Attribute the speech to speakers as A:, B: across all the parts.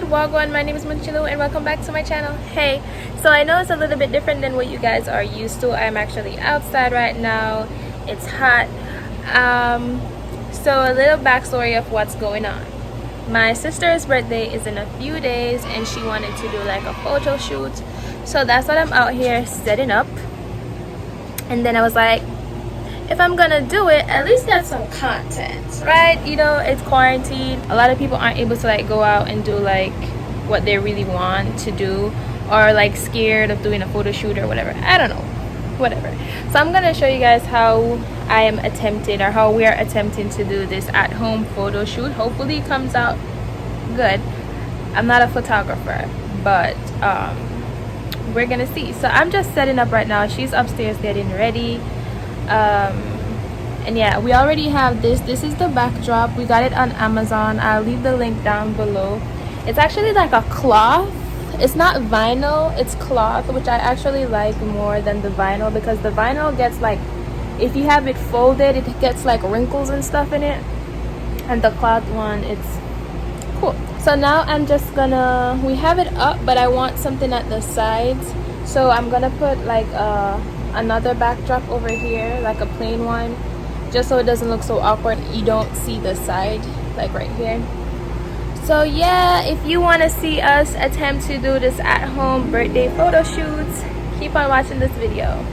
A: Wagwan, my name is Munchilu and welcome back to my channel. Hey, so I know it's a little bit different than what you guys are used to. I'm actually outside right now. It's hot. So a little backstory of what's going on. My sister's birthday is in a few days and she wanted to do like a photo shoot. So that's what I'm out here setting up. And then I was like, if I'm gonna do it, at least get some content, right? You know, it's quarantine. A lot of people aren't able to like go out and do like what they really want to do, or like scared of doing a photo shoot or whatever. I don't know, whatever. So I'm gonna show you guys how I am attempting, or how we are attempting to do this at-home photo shoot. Hopefully it comes out good. I'm not a photographer, but we're gonna see. So I'm just setting up right now. She's upstairs getting ready. And yeah, we already have this is the backdrop. We got it on Amazon. I'll leave the link down below. It's actually like a cloth. It's not vinyl, it's cloth, which I actually like more than the vinyl, because the vinyl gets like, if you have it folded, it gets like wrinkles and stuff in it, and the cloth one, it's cool. So now I'm just gonna, we have it up, but I want something at the sides, so I'm gonna put like another backdrop over here, like a plain one, just so it doesn't look so awkward. You don't see the side, like right here. So yeah, if you want to see us attempt to do this at-home birthday photo shoots, keep on watching this video.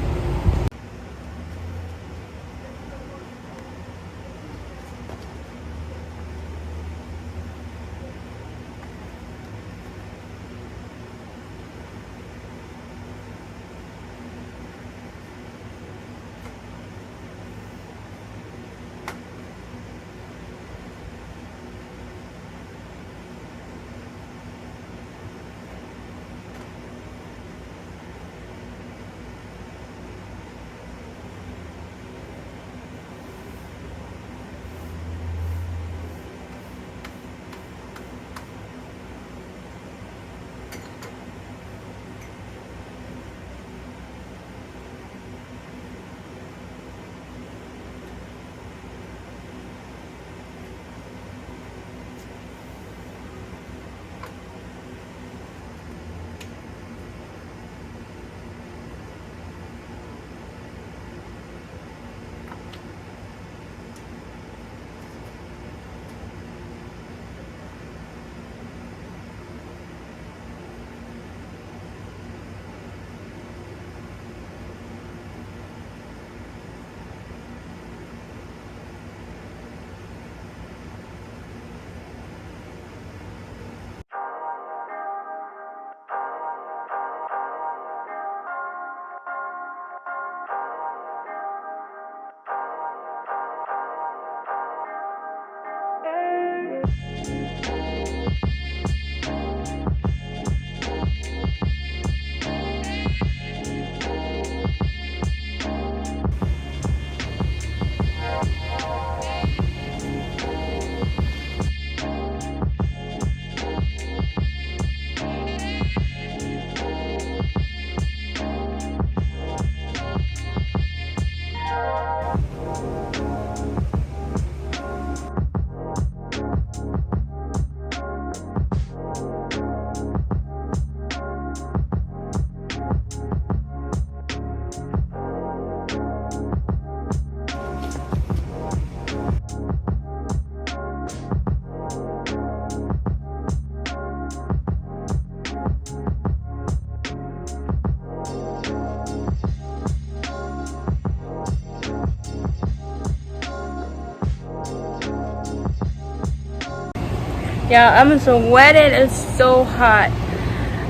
A: Yeah, I'm sweating. It's so hot.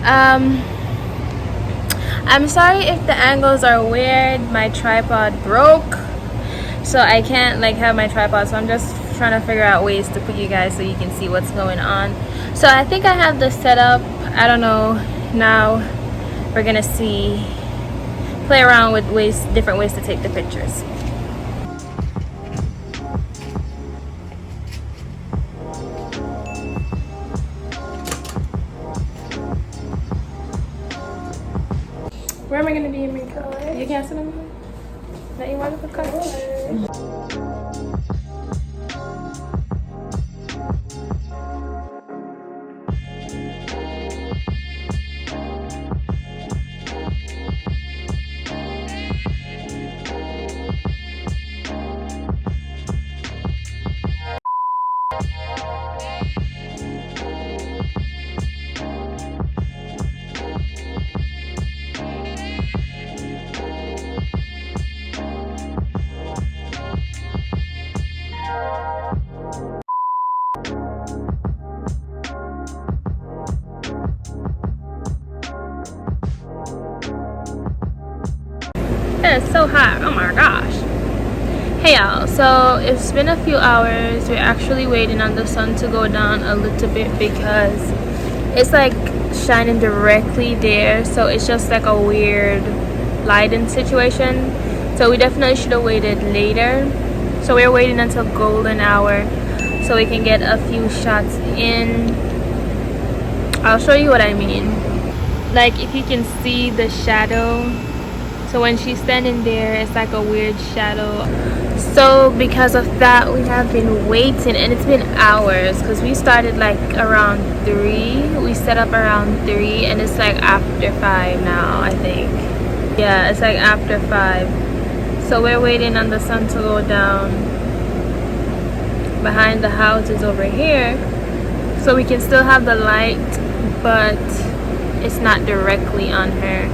A: I'm sorry if the angles are weird. My tripod broke, so I can't like have my tripod, so I'm just trying to figure out ways to put you guys so you can see what's going on. So I think I have this set up. I don't know. Now we're gonna play around with different ways to take the pictures. Where am I gonna be in my car? You can't sit on me? That you want to car? It's so hot. Oh my gosh. Hey y'all, so it's been a few hours. We're actually waiting on the sun to go down a little bit because it's like shining directly there, so it's just like a weird lighting situation. So we definitely should have waited later. So we're waiting until golden hour so we can get a few shots in. I'll show you what I mean. Like if you can see the shadow, so when she's standing there it's like a weird shadow. So because of that we have been waiting, and it's been hours because we started like around 3. We set up around 3 and it's like after 5 now, I think. Yeah, it's like after 5. So we're waiting on the sun to go down behind the houses over here so we can still have the light, but it's not directly on her.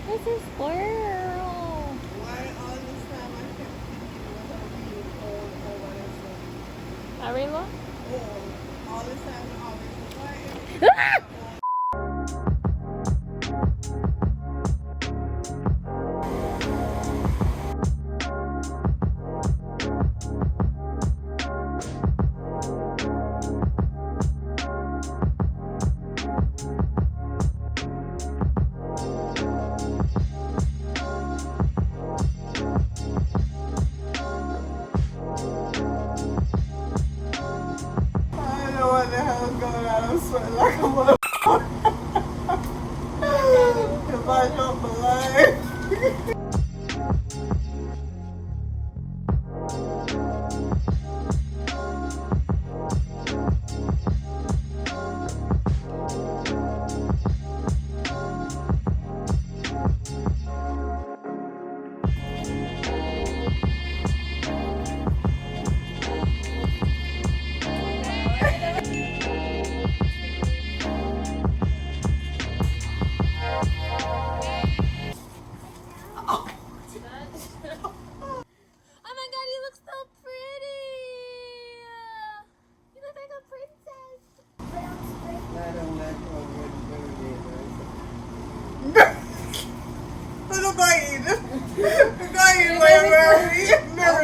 A: This is squirrel.
B: Why all this time I kept thinking it was a real old or whatever?
A: Arilo?
B: Old. All this time I always was like, I don't know what the hell is going on. I'm sweating like a motherfucker. If I jump a line.
A: Oh my god, you look so pretty! You look like a princess.
B: I don't like how we're go ahead. Go ahead, whatever. Never.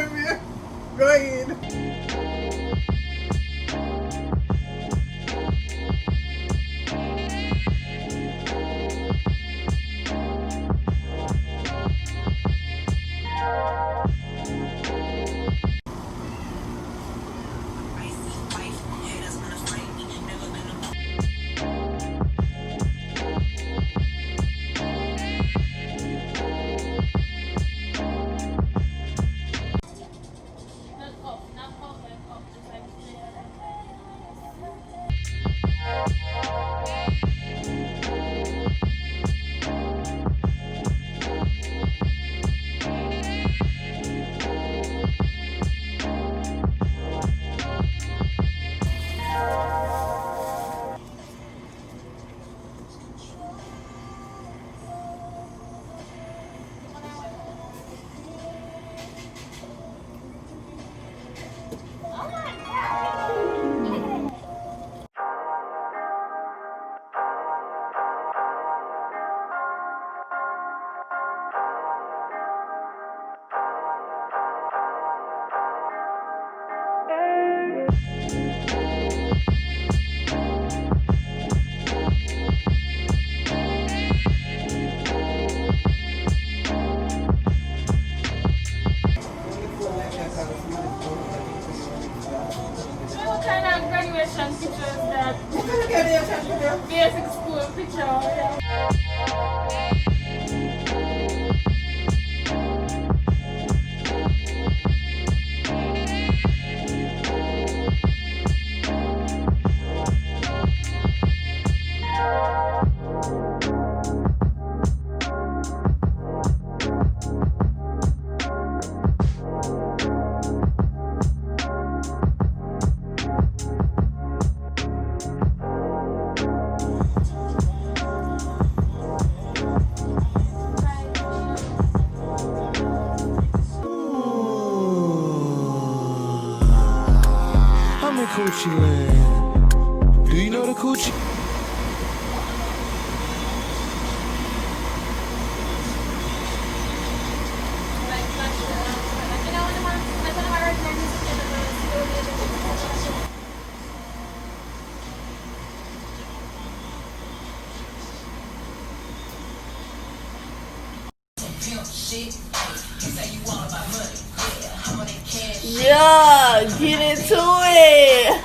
B: Go ahead.
A: What kind of graduation picture is that? Basic school picture, yeah.
C: Coochie land. Do you know the coochie?
B: Yeah, get into it.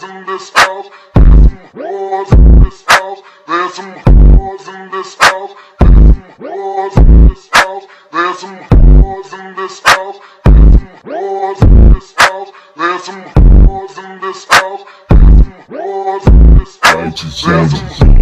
D: In this house, there's some whores in this house, there's some whores in this house, there's some whores in this house, there's some whores in this house, there's some whores in this house, there's some whores in this house, there's some whores in this house, there's some